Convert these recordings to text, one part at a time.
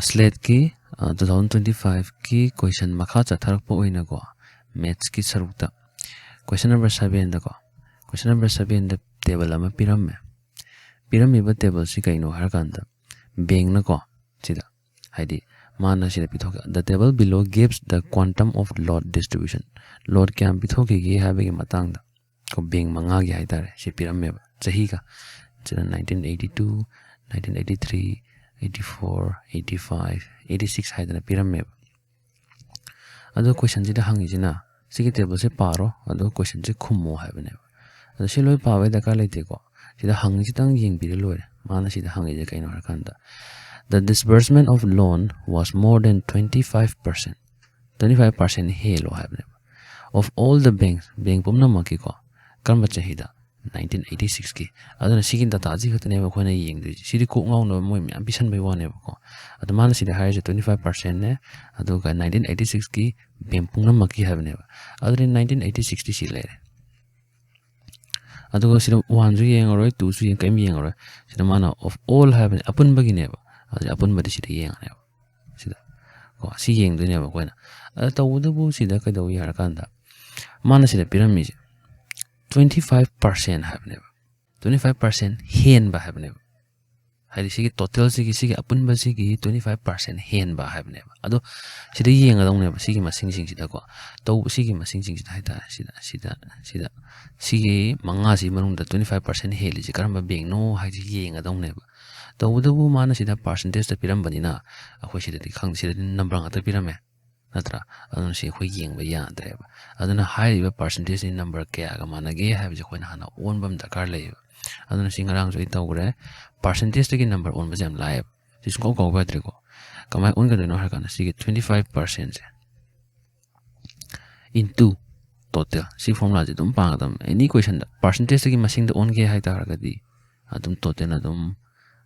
Slet ki 2025 ki question makha chatharak po oina ko maths ki sarukta question number 7 da ko question number 7 da table ama pyramid ba table si kaino har kanda beng na ko sida haidi mana sida pithoka the table below gives the quantum of load distribution load kyam pithoki gi habe gi matang da ko beng manga gi haidare si pyramid ba chahi ka 1982 1983 84 85 86 haidana pyramid ado question ji da hangi jina sigi table se paro ado question ji khummo haibane ado si loi pawe da ka leite ko sida hangi ji tang yeng bi loi mana sida hangi je kaino har kanda the disbursement of loan was more than 25% helo haibane of all the banks bank pumna maki ko karma chahida 1986 ki adana sigin data ji khatne ba khona yeng du sidi ko ngau no moi mi ambition bai wane ba ko adamana sidi higher 25% ne adu ga 1986 ki bempungna maki habne ba adri 1986 ti sile adu sida 1 ju yeng oroi 2 ju yeng kai mi yeng oroi sida mana of all habne apun bagi ne ba adu apun ba sida yeng ne ba sida ko si yeng du ne ba ko na adu du bu sida ka do yar kanda mana sida pyramid 25% have never 25% hen ba have never hari sigi total sigi apun ba sigi 25% hen ba have never ado sida yeng adong ne sigi masing sing sida ko to sigi masing sing sida haita sida sigi manga si manung da 25% heli ji karamba beng no hai ji yeng adong ne to bu mana sida percentage da piram banina akhoi sida di khang sida number nga ta pirame natra adun si khoi yeng ba ya dreba aduna high ba percentage in number kya ga mana ge have je khoina hana on bam dakar le aduna singarang joi tawre percentage ki number on ba jam live sis ko ba dre ko kamai on ga no har kana si 25% je into total si formula je dum pa dam any question da percentage ki masing da on ge hai tar ga di adum total na dum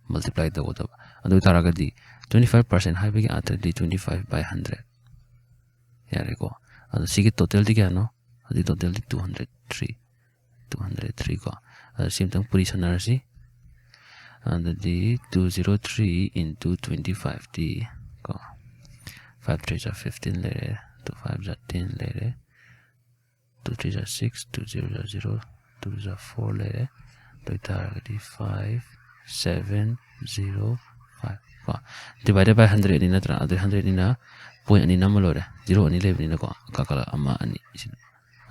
multiply da goda adu tar ga di 25% hai bi atra di 25 by 100 yare ko adu sigi total di kya no adi total di 203 ko simtang puri sanar si adu di 203 into 25 di ko 5 3 are 15 le 2 5 are 10 le 2 3 are 6 2 0 are 0 2 are 4 le 2 tar di 5 7 0 5 ko divided by 100 ni natra adu 100 ni na point ani namalore 0 ani level ni ko kakala ama ani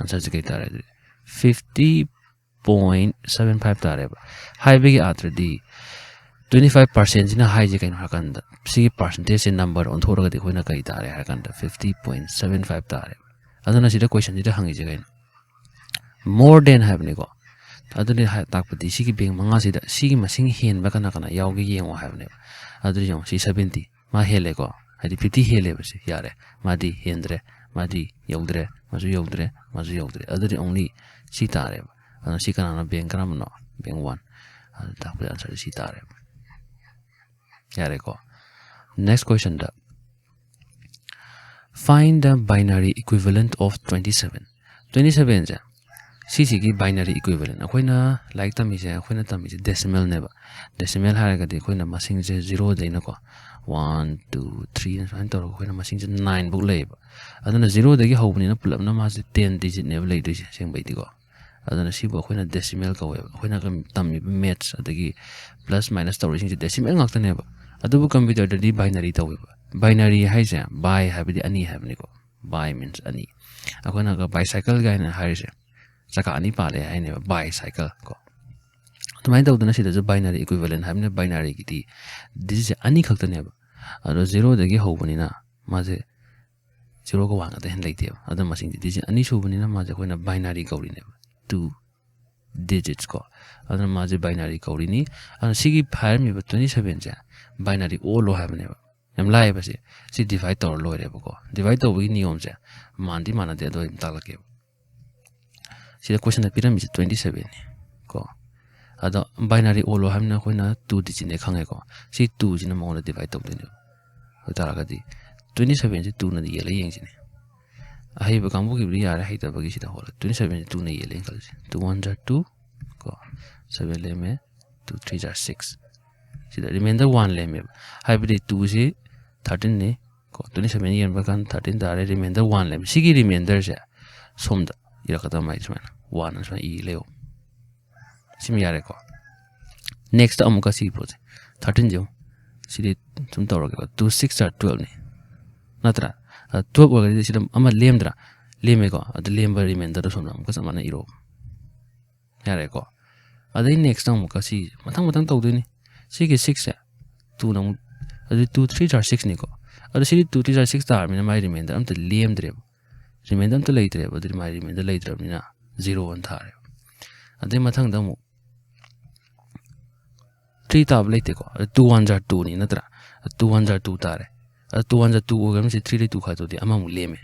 answer je kai tare 50.75 tare ba high big atra di 25% jina high je kai no hakanda si percentage number on thora ga de hoina kai tare hakanda 50.75 tare adana sida question jida hangi je kai more than have ni ko aduni takpati si ki beng manga sida si ki masing hen ba kana yaw gi yengo have ni aduri jong si 70 ma hele ko hadi 50 hele basi yare madi hendre madi yogdre mazu yogdre aduri only si tare si kana na beng kram no beng 1 ta put answer si tare yare ko next question da find the binary equivalent of 27 ja si ki binary equivalent akoina like tami je akoina tami je decimal ne ba decimal ha ga de akoina masing je 0 de na ko 1 2 3 and so on masing je 9 bu le ba adana 0 de gi hobni na pulap na ma je 10 digit ne le de seng bai di ko adana si bo akoina decimal ka we akoina ka tami maths adagi plus minus tawri sing je decimal ngak ta ne ba adu bu computer de binary ta we binary hai je by have di ani have ni ko by means ani akoina ka bicycle ga na hai je saka ani pa le ai ne bicycle ko tumai da udana sida binary equivalent hamne binary ki ti this is ani khakta ne ba ado 0 de gi hobani na ma je 0 ko wanga de hen leite ba adam masing di this ani subani na ma je koina binary kauri ne ba 2 digits ko adam ma je binary kauri ni an sigi phai mi ba 27 ja binary o lo have ne ba yam lai ba si divide tor lo re ba ko divide to wi niom ja man di mana de do ta la ke sida question na pyramid 27 ko ado binary olo hamna khoina 2 digit ne khange ko si 2 jina mo na divide to de utara ga di 27 ji 2 na di yele yeng jine ahi ba kambu ki bri yara haita ba gi sida hola 27 ji 2 na yele kal 2 1 are 2 ko 7 le me 2 3 are 6 sida remainder 1 le me hai bi 2 ji 13 ni ko 27 yen bakan 13 tare remainder 1 lem sigi remainder se somda irakata mai sumana 1 so I leo sim yare ko next amuka si pose 13 jo sidi tum tawra ko 2 6 are 12 ni natra 12 wa sidi ama lemdra leme ko ad lemba remainder somna amuka samana iro yare ko adai next amuka si matang matang tawduni sigi 6 se 2 na 2 3 are 6 ni ko adu sidi 2 3 are 6 tar mina mai remainder am ta lemdre remainder am ta leitre adu mai remainder leitre mina 0 1 thare adai mathang da mu 3 tab leite ko 2 1 are 2 ni natra 2 1 are 2 tare 2 1 are 2 ogam si 3 le 2 kha to di ama mu leme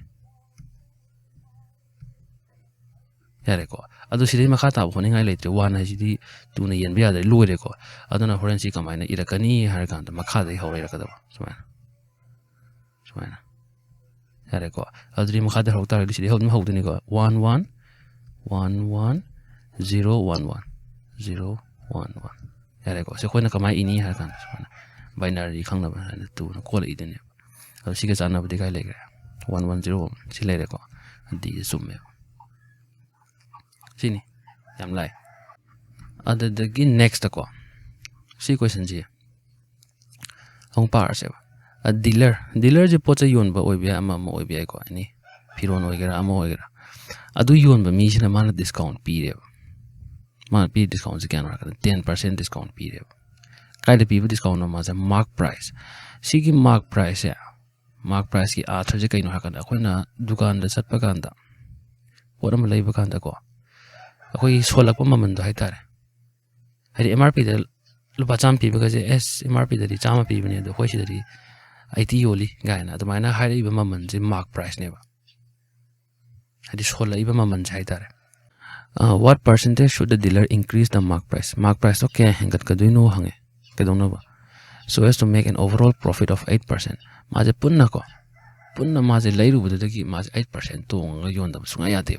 yare ko adu sidi makha tab hone ngai leitre 1 ha sidi 2 na yen bya de loire ko aduna horan si kamaina irakani har kan da makha dai hore rakada sumana yare ko adri makha da hoktar sidi hod ma hodni ko 1 1 1 1 0 1 1 0 1 1 yare ko se khoina kamai ini har kan sumana binary khangna ba na tu na ko le idene adu siga chana budi kai le 110 si le ko di summe sini yam lai ada the next ko si question ji hong par se a dealer je pocha yon ba oi bia ama mo oi bia ko ani phiron oi gera ama oi gera adu yon ba mi sina mana discount pi re mana pi discount se kan ra 10% discount pi re kai de pi discount no ma sa mark price si ki mark price ya mark price ki a thje kai no ha kan da khoina dukan da sat pa kan da poram lai ba kan da ko akoi solak pa maman do haitare hari MRP da lupa cham pi ba je s MRP da ri chama pi bane do khoi si da ri IT yoli gaina to maina hari ba maman je mark price ne ba hari sola iba maman je haitare what percentage should the dealer increase the mark price to ke hangat ka duino hange ke dong no ba so as to make an overall profit of 8% ma je punna ma je lairu bu da ki ma je 8% to nga yon da sunga ya de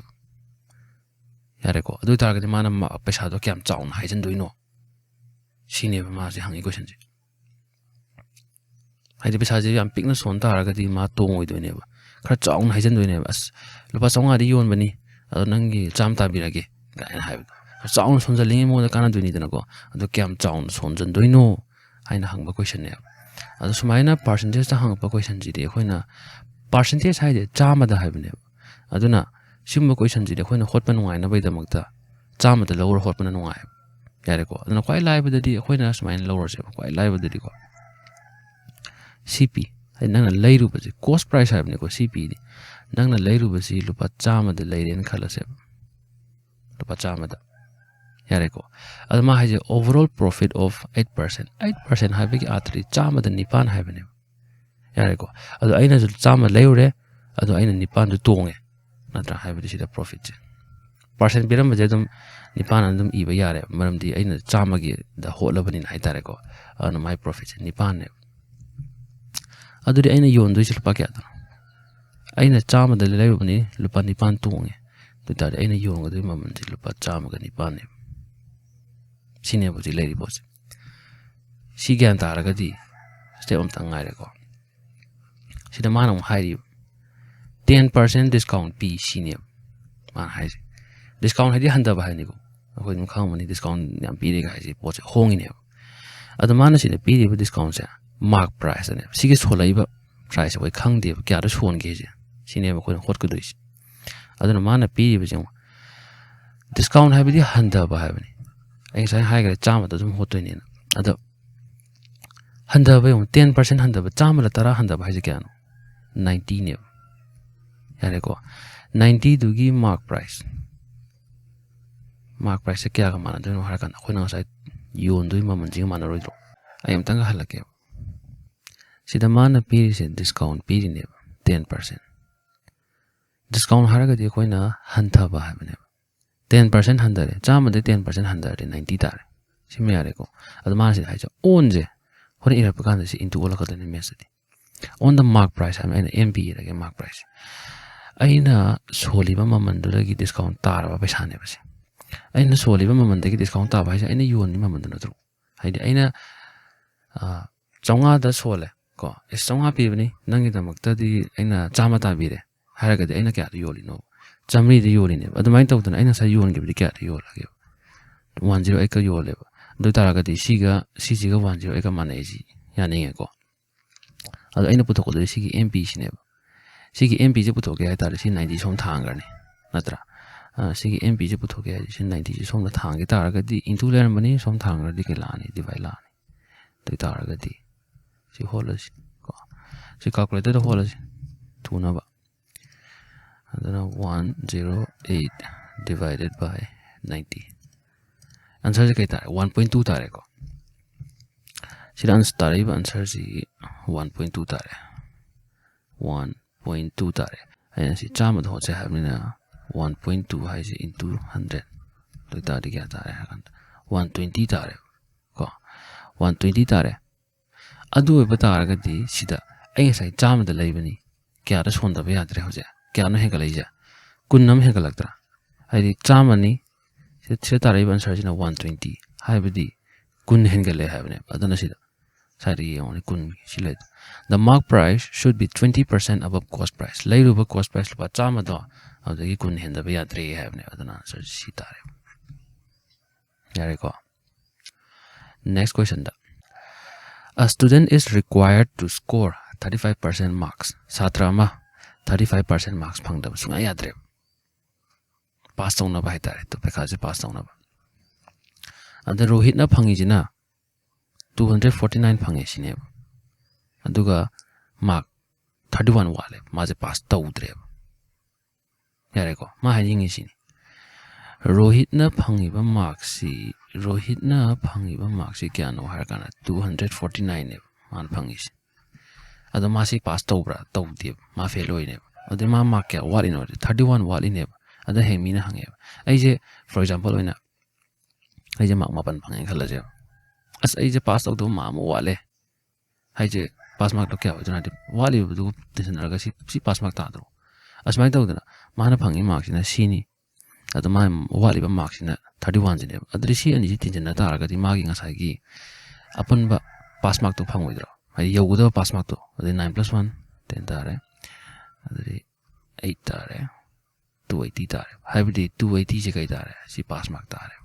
yare ko adu tar ga mana ma paisa do kyam chaun haijan duino sine ma je hangi question ji haide paisa je yam pikna son tar ga di ma tong oi duine ba khar chaun haijan duine ba lupa chaunga ri yon bani adu nangi cham ta birage ga na hai chaun son ja lingi mo da kana duini dana ko adu kyam chaun son jan duino haina hangba question ne adu sumaina percentage ta hangba question ji de khoina percentage haide chama da haibne aduna simba question ji de khoina hotpa nungai na bai da makta chama da lower hotpa na nungai yare ko aduna kwai live da di khoina sumaina lower se kwai live da di ko CP hai nang na leiru ba ji cost price haibne ko CP di nang na leiru ba ji lupa chama da leiren khala se lupa chama da yare ko adama haje overall profit of 8% haibe ki atri chama da nipan haibne yare ko adu aina ju chama leure adu aina nipan du tonge natra haibdi sida profit percent biram ba jadum nipan andum iba yare maram di aina chama gi da holabani nai tare ko anu my profit nipan ne adu di aina yon du sil pa kya da aina chama da leure bani lupa nipan tonge du da aina yon ga du mamam di lupa chama ga nipan ne sine bu di lady boss si gyan tara ga di step am tangai re ko sida manam hairi 10% discount pi sine man hai discount hadi handa ba ni ko akoi nu khang mani discount yam pi re ga ji po che hongi ne adu mana sine pi re discount sa mark price ne sige solai ba price wai khang de kya da son ge ji sine ba ko hot ko dois adu mana pi re ba discount hai bi handa ba hai ni ai sai hai ga chama da zum hot ni adu handa ba 10% handa ba chama la tara handa ba hai ji kya 90 ne yare ko 90 dugi mark price se kya ka mana do har kan khoi na sai yon dui ma man jing mana roi ro ai am tanga halake sida mana pi se discount pi ne 10% discount har ga de khoi na hantha ba ha ne 10% handare chama de 10% handare 90 tare sime yare ko adu mana se hai cha on je hore ira pa kan se into ola ka de message on the mark price I mean MP like mark price aina soli ba maman do gi discount tar ba paisa ne ba se aina soli ba maman de gi discount ta ba se aina yon ni maman do tro haidi aina chaunga da sole ko isonga pibani nangi damakta di aina chama tabire haragadi aina kya yolino chamri di yoline adumai tawdana aina sa yon gibdi kya yolage 108 ka yole do taragadi siga 108 ka maneji yani ko ado aina puto ko di sigi mp sine sigi mp je puto ke ta si 90 som thangarni natra sigi mp je puto ke si 90 som da thangi taragadi into ler mani som thangardi ke lani divide lani do taragadi si holas ko si calculator holas tuna ba adana 108 divided by 90 answer is 1.2 tare ko sila answer tare ba answer si 1.2 tare 1.2 tare ayan si chama do che habni na 1.2 hai si into 100 to tare kya tare 120 tare ko 120 tare adu ba tare ga di sida ai sai chama da leibani kya ra sonda ba yadre hoja kya no hega leija kunnam hega lagtra ai chama ni se tare ban answer si na 120 hai ba di kun henga le habne adana sida sari only kun sile the mark price should be 20% above cost price leiru ba cost price ba chama do adagi kun henda ba yadre habne adana answer si tare yare ko next question da a student is required to score 35% marks satra ma 35% marks phangda sunga yadre pass tawna ba haitare to pekha je pass tawna ba and rohit na phangi jina 249 phange sine aduga mark 31 wale ma je pass tawdre yare ko ma haying sini rohit na phangi ba marks si kya no har kana 249 ne man phangi si ado ma si pass tawbra tawdi ma fail oi ne ade ma mark kya wal in 31 wal in ne ada hemi na hange ai je for example oina ai je mark mapan phange khala je as ai je pass tawdo ma mo wale ai je pass mark to kya wajana de wali du tension raga si pass mark ta do asmai tawdana mana phangi mark sina sini ado ma wali ba mark sina 31 jine adri si ani tension na ta raga di magi ngasai gi apan ba pass mark to phangoi dro ai yogudo pass mark to ade 9 + 1 10 tare adri 8 tare 280 tare haibdi 280 je kai tare si pass mark tare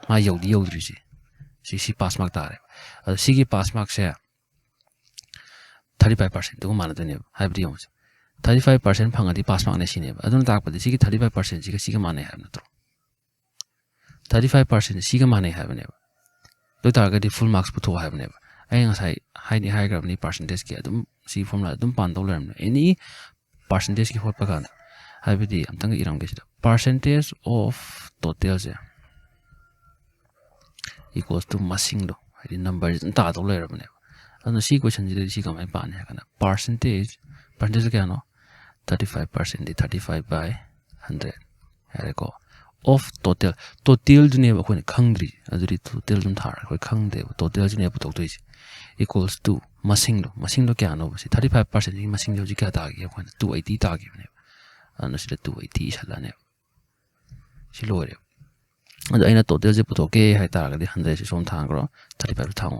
ma yogri si pass mark tare si gi pass mark se 35% to mana to ne haibdi yong 35% phangadi pass mark ne sine adun tak padi si gi 35% si ga mane have na to 35% si ga mane have ne do targa di full marks putho have ne ai ngasai high graph ni percentage ki adum si formula adum pan do lerm any percentage ki hot pa kana haibdi amtang iram ge sida percentage of total je equals to masing do hai number ta do lerm ne and si question ji si kamai pa ne kana percentage kya no 35% 35 by 100 hai ko of total june ba khone khangri aduri total dum thar khoi khangde total june bu tok tois equals to masing do kya no si 35% ni masing do ji kya ta gi khone 280 ta gi ne ana si 280 sala ne si lore ado aina total je bu tok ke hai ta ga di 100 si som thang ro 35 thang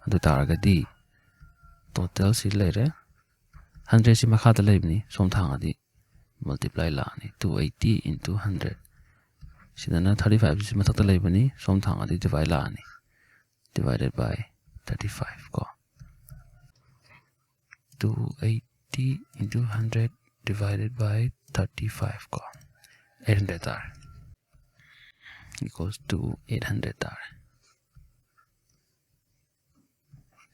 ado ta ga di total si lere 100 si makha ta leibni som thang adi multiply la ni 280 into 100 sidana 35 si mathak ta leibni som thang adi divide la ni divided by 35 ko 280 into 100 divided by 35 ko 800 tar equals to 800 tar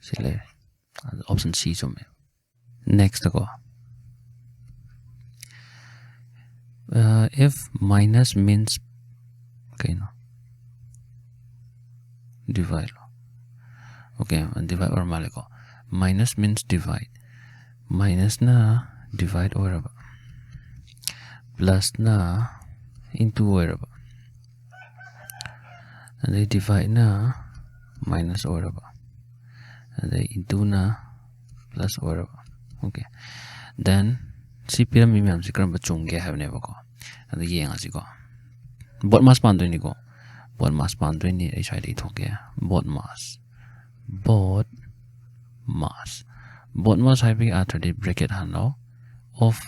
sile option C so me next go if minus means okay no divide okay divide or maleko minus means divide minus na divide or plus na into or and they divide na minus or and they into na plus or okay then si pyramid mi am si kram bachung ge have never ko and the yang asiko bot mas pan ni ko bot mas pan ni ai sai dei thok ge bot mass. Both mass having after the bracket handle of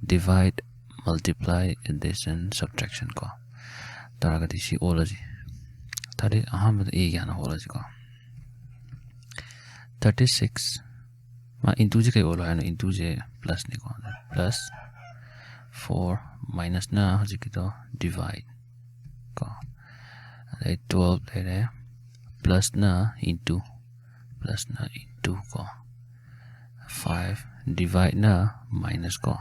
divide, multiply, addition, subtraction ko. Taragati si ology. Tadi ahamad e yana ology ko. 36 ma into j kai olo hano into j plus ni ko plus 4 minus na hoji kito divide ko. 12 le plus na into ko 5 divide na minus ko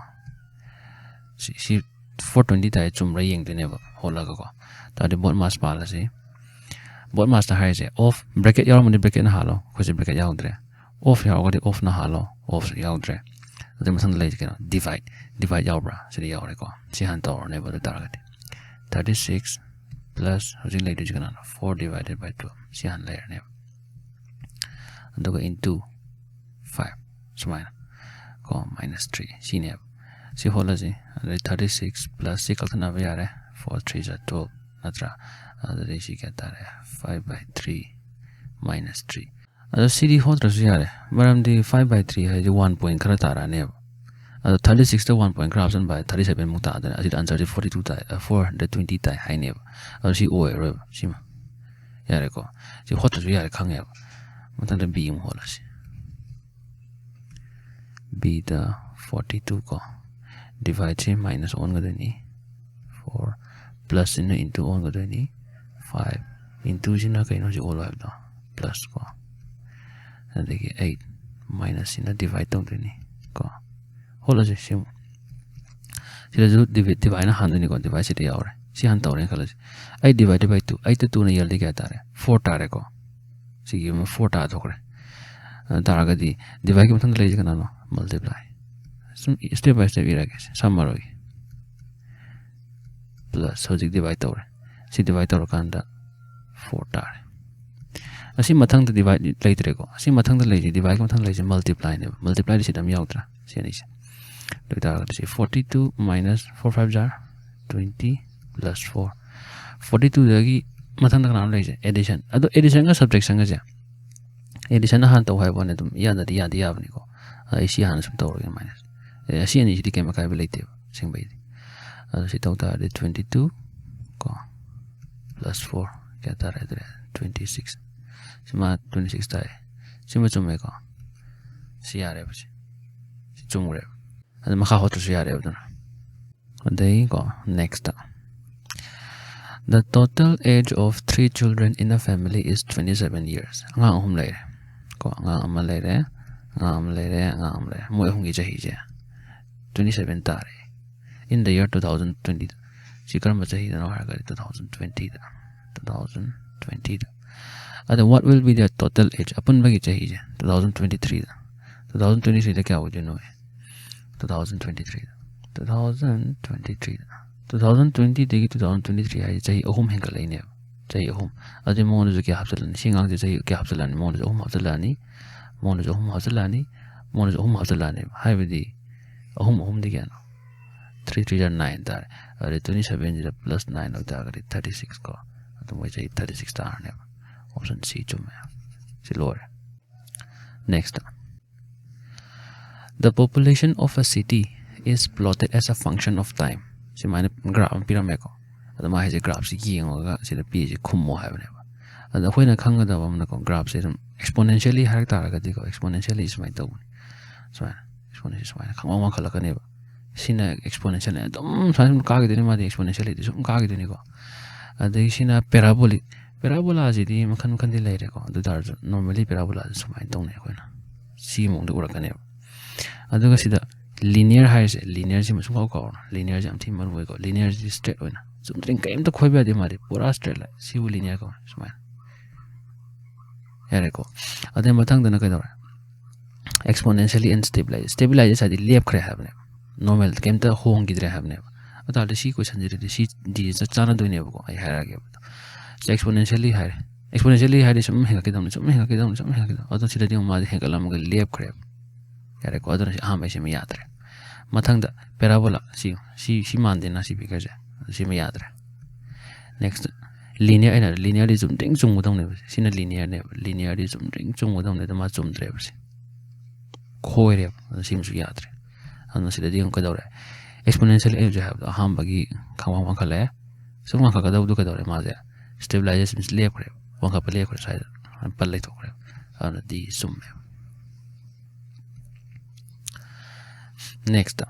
si 420 tai chum ra yeng de ne ba hola ko ta de bot mass pa la si bot mass ta hai se off bracket yaw mun bracket na halo ko si bracket yaw dre off yaw ko de off na halo off yaw dre de masan le ke no divide yaw bra si yaw re ko si han to ne ba de ta ga 36 plus hoji le de kana 4 divided by 12 si han le ne and go into 5 so minus 3 si ne si hola ji 36 plus 6 kalthana ba yare 4 3 is 12 natra adare si ka tare 5 by 3 minus 3 ado cd hodra su yare maram di 5 by 3 hai 1 point kara tara ne ado 36 to 1 point corruption by 37 mu ta adare asid answer 42 tai 420 tai hai ne ado si o ero si ma yare ko si hodra su yare khang ya matan da b mu hola si b the 42 ko divide से minus 1 गदे नी 4 plus इन into 1 गदे नी 5 into जिना कहीं nosy all आएगा plus को देखिए 8 minus इन divide तो गदे नी को होला जे SIM सिला जो divide ना हांडे नी को divide से दिया और सी हांड तो नहीं खला जे 8 divided by 2 8 तो 2 ने यल्दी क्या तारे 4 तारे को सी ये में 4 तार तो करे तारा गदी divide के मतलब ले जे करना no multiply step by step irage summary plus hojik divide tawre si divide tawra kanda 4 tare asi mathang da divide leitre ko asi mathang da leji divide ko mathang leji multiply ne multiply si dam yautra si ani se to ta ga si 42 minus 4 5 jar 20 plus 4 42 dagi mathang da kana leji addition ado addition ga subtraction ga ja addition na han to hai bone dum ya da ya bani ko ai si han sum tawre minus asi ani di kema kai belate sing bai si tauta de 22 ko plus 4 kya ta re 26 sima 26 tai sima chume ko si are ba si chumure ad ma kha hot si are ba dai ko next the total age of 3 children in a family is 27 years nga hum le ko nga am le re mo hum gi jahi je 27 tare in the year 2020 sikar ma chahi na har 2020 and what will be their total age upon bagi chahi je 2023 da kya ho je no 2023 degi 2023 ai chahi ahum henga leine chahi ahum ade mon ju kya hapsalan singang je chahi kya hapsalan mon ju ahum hapsalani hai bidi ahum de gyan 3 3 9 dar are 27 plus 9 of dar 36 ko to mo chai 36 tar ne option c chume si lower next the population of a city is plotted as a function of time si mane graph pyramid ko ada ma he graph si yeng ga si da pi si khummo ha ne ada hoina khanga da bam na ko graph se exponentially har tar ga di ko exponentially is my to so exponential is my khangwa khala ka ne ba sina exponential ne dum sam ka ga de ma di exponential di sum ka ga de ni ko ada sina parabola ji di makhan di lai re ko du dar normally parabola so my to ne ko na si mong de ura ka ne ada ga sida linear hai se linear ji ma sum ka ko linear ji am thi mar wo ko linear ji straight hoina sum tring kaim to khoi ba de ma de pura straight la si wo linear ko so my ere ko ada mathang da na ka dor exponentially and stabilize adi lep khre have ne normal kem ta hong gidre have ne ata de si question jiri si di za chana do ne ko ai hara ge exponentially high sum he ka dam ata sida di ma de he kalam ga lep khre ere ko adon ha mai se me yad re mathang da parabola si man de na si bi ga ja si me yad re next linear is zum ding chung udang ne sina linear is zum ding chung udang ne da ma zum dre ꯈꯣꯏꯔꯦꯕ ꯑꯗꯨꯅ ꯁꯤꯃꯁꯨ ꯌꯥꯗ꯭ꯔꯦ ꯑꯗꯨꯅ ꯁꯤꯗꯗꯤ ꯑꯃꯨꯛ ꯀꯩꯗꯧꯔꯦ ꯑꯦꯛꯁꯄꯣꯅꯦꯟꯁꯤꯌꯦꯜ ꯑꯦꯜꯖꯦ ꯍꯥꯏꯕꯗꯣ ꯑꯍꯥꯟꯕꯒꯤ ꯈꯪꯋꯥꯡ ꯋꯥꯡꯈꯠꯂꯛꯑꯦ ꯁꯨꯝ ꯋꯥꯡꯈꯠꯀꯗꯕꯗꯨ ꯀꯩꯗꯧꯔꯦ ꯃꯥꯁꯦ ꯁ꯭ꯇꯦꯕꯤꯂꯥꯏꯖꯦꯁꯟ ꯂꯦꯞꯈ꯭ꯔꯦꯕ ꯋꯥꯡꯈꯠꯄ ꯂꯦꯞꯈ꯭ꯔꯦ ꯁ꯭ꯋꯥꯏꯗ ꯄꯜ ꯂꯩꯊꯣꯛꯈ꯭ꯔꯦꯕ ꯑꯗꯨꯅ ꯗꯤ ꯆꯨꯝꯃꯦꯕ ꯅꯦꯛꯁꯇ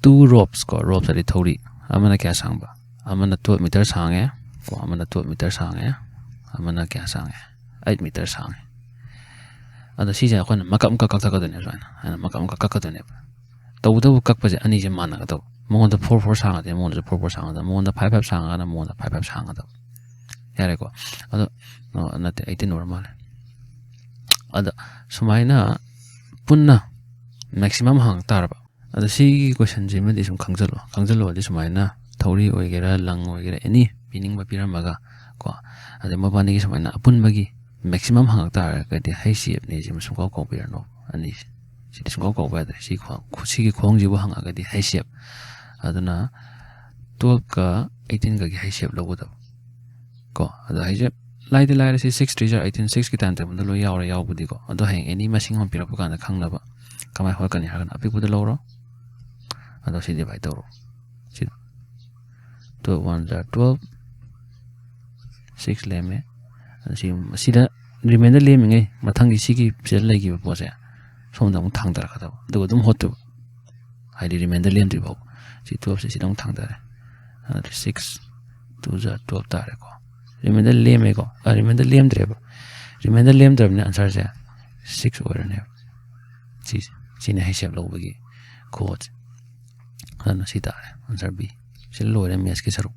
2 ropes ꯀꯣ ropes ꯍꯥꯏꯗꯤ ꯊꯧꯔꯤ ꯑꯃꯅ ꯀꯌꯥ ꯁꯥꯡꯕ ꯑꯃꯅ 12 ꯃꯤꯇꯔ ꯁꯥꯡꯉꯦ ꯀꯣ ꯑꯃꯅ 12 ꯃꯤꯇꯔ ꯁꯥꯡꯉꯦ ꯑꯃꯅ ꯀꯌꯥ ꯁꯥꯡꯉꯦ 8 ꯃꯤꯇꯔ ꯁꯥꯡꯉꯦ ꯑꯗꯣ ꯁꯤꯁꯦ ꯑꯩꯈꯣꯏꯅ ꯃꯀꯛ ꯃꯀꯛ ꯀꯛꯊꯛꯀꯗꯣꯏꯅꯦ ꯁꯨꯃꯥꯏꯅ ꯍꯥꯏꯅ ꯃꯀꯛ ꯃꯀꯛ ꯀꯛꯀꯗꯣꯏꯅꯦꯕ ꯇꯧꯕꯇꯕꯨ ꯀꯛꯄꯁꯦ ꯑꯅꯤꯁꯦ ꯃꯥꯟꯅꯒꯗꯕ ꯃꯉꯣꯟꯗ 4 4 ꯁꯥꯡꯉꯗꯤ ꯃꯉꯣꯟꯗꯁꯨ 4 4 ꯁꯥꯡꯒꯗꯕ ꯃꯉꯣꯟꯗ 5 5 ꯁꯥꯡꯉꯒꯅ ꯃꯉꯣꯟꯗ 5 5 ꯁꯥꯡꯒꯗꯕ ꯌꯥꯔꯦꯀꯣ ꯑꯗꯣ ꯅꯠꯇꯦ 18 ꯑꯣꯏꯔ ꯃꯥꯜꯂꯦ ꯑꯗ ꯁꯨꯃꯥꯏꯅ ꯄꯨꯟꯅ ꯃꯦꯛꯁꯤꯃꯝ ꯍꯪꯉꯛ ꯇꯥꯔꯕ ꯑꯗ ꯁꯤꯒꯤ ꯀꯣꯏꯁꯟꯁꯤꯃꯗꯤ ꯁꯨꯝ ꯈꯪꯖꯜꯂꯣꯗꯤ ꯁꯨꯃꯥꯏꯅ ꯊꯧꯔꯤ ꯑꯣꯏꯒꯦꯔꯥ ꯂꯪ ꯑꯣꯏꯒꯦꯔꯥ ꯑꯦꯅꯤ ꯄꯤꯅꯤꯡꯕ ꯄꯤꯔꯝꯃꯒ ꯀꯣ ꯑꯗꯩ ꯃꯕꯥꯅꯤꯒꯤ ꯁꯨꯃꯥꯏꯅ ꯑꯄꯨꯟꯕꯒꯤ ꯃꯦꯛꯁꯤꯃꯝ ꯍꯪꯉꯛ ꯇꯥꯔꯒꯗꯤ ꯍꯩꯁꯤꯞꯅꯤ ꯁꯤꯃ ꯁꯨꯡꯀꯥꯎ ꯀꯥꯎꯕꯤꯔꯅꯣ ꯑꯅꯤꯁꯤ ꯁꯤꯗꯤ ꯁꯨꯡꯀꯥꯎ ꯀꯥꯎꯕ ꯌꯥꯗ꯭ꯔꯦ ꯁꯤꯒꯤ ꯈꯣꯡꯁꯤꯕꯨ ꯍꯪꯉꯛꯑꯒꯗꯤ ꯍꯩꯁꯦꯞ ꯑꯗꯨꯅ 12ꯒ 18ꯒꯒꯤ ꯍꯩꯁꯦꯞ ꯂꯧꯒꯗꯕ ꯀꯣ ꯑꯗꯣ ꯍꯩꯁꯦꯞ ꯂꯥꯏꯗꯤ ꯂꯥꯏꯔꯦ ꯁꯤ 6 3 18 6ꯒꯤ ꯇꯥꯏꯝ ꯇꯦꯕꯜꯗ ꯂꯣꯏ ꯌꯥꯎꯔꯦ ꯌꯥꯎꯕꯗꯤꯀꯣ ꯑꯗꯣ ꯍꯌꯦꯡ ꯑꯦꯅꯤ ꯃꯁꯤꯡ ꯑꯃ ꯄꯤꯔꯛꯄ ꯀꯥꯟꯗ ꯈꯪꯅꯕ ꯀꯃꯥꯏꯅ ꯍꯣꯠꯀꯅꯤ ꯍꯥꯏꯔꯒꯅ ꯑꯄꯤꯛꯄꯗ ꯂꯧꯔꯣ ꯑꯗꯣ ꯁꯤ ꯗꯤꯚꯥꯏꯠ ꯇꯧꯔꯣ ꯁꯤ 12 1 12 6 ꯂꯦꯝꯃꯦ ꯁꯤꯗ ꯔꯤꯃꯦꯟꯗꯔ ꯂꯦꯝꯃꯤꯉꯩ ꯃꯊꯪꯒꯤ ꯁꯤꯒꯤ ꯁꯤꯗ ꯂꯩꯈꯤꯕ ꯄꯣꯠꯁꯦ ꯁꯣꯝꯗ ꯑꯃꯨꯛ ꯊꯥꯡꯊꯔꯛꯀꯗꯕ ꯑꯗꯨꯒ ꯑꯗꯨꯝ ꯍꯣꯠꯇꯣꯏꯕ ꯍꯥꯏꯗꯤ ꯔꯤꯃꯦꯟꯗꯔ ꯂꯦꯝꯗ꯭ꯔꯤ ꯐꯥꯎꯕ ꯁꯤ 12ꯁꯦ ꯁꯤꯗ ꯑꯃꯨꯛ ꯊꯥꯡꯊꯔꯦ ꯑꯗꯨꯗꯤ 6 2 12 ꯇꯥꯔꯦꯀꯣ ꯔꯤꯃꯦꯟꯗꯔ ꯂꯦꯝꯃꯦꯀꯣ ꯔꯤꯃꯦꯟꯗꯔ ꯂꯦꯝꯗ꯭ꯔꯦꯕ ꯔꯤꯃꯦꯟꯗꯔ ꯂꯦꯝꯗ꯭ꯔꯕꯅꯤꯅ ꯑꯟꯁꯔꯁꯦ 6 ꯑꯣꯏꯔꯅꯦꯕ ꯁꯤꯅ ꯍꯩꯁꯦꯞ ꯂꯧꯕꯒꯤ ꯈꯨꯍꯣꯠꯁꯦ ꯑꯗꯨꯅ ꯁꯤ ꯇꯥꯔꯦ ꯑꯟꯁꯔ ꯕꯤ ꯁꯤ ꯂꯣꯏꯔꯦ ꯃꯦꯠꯁꯀꯤ ꯁꯔꯨꯛ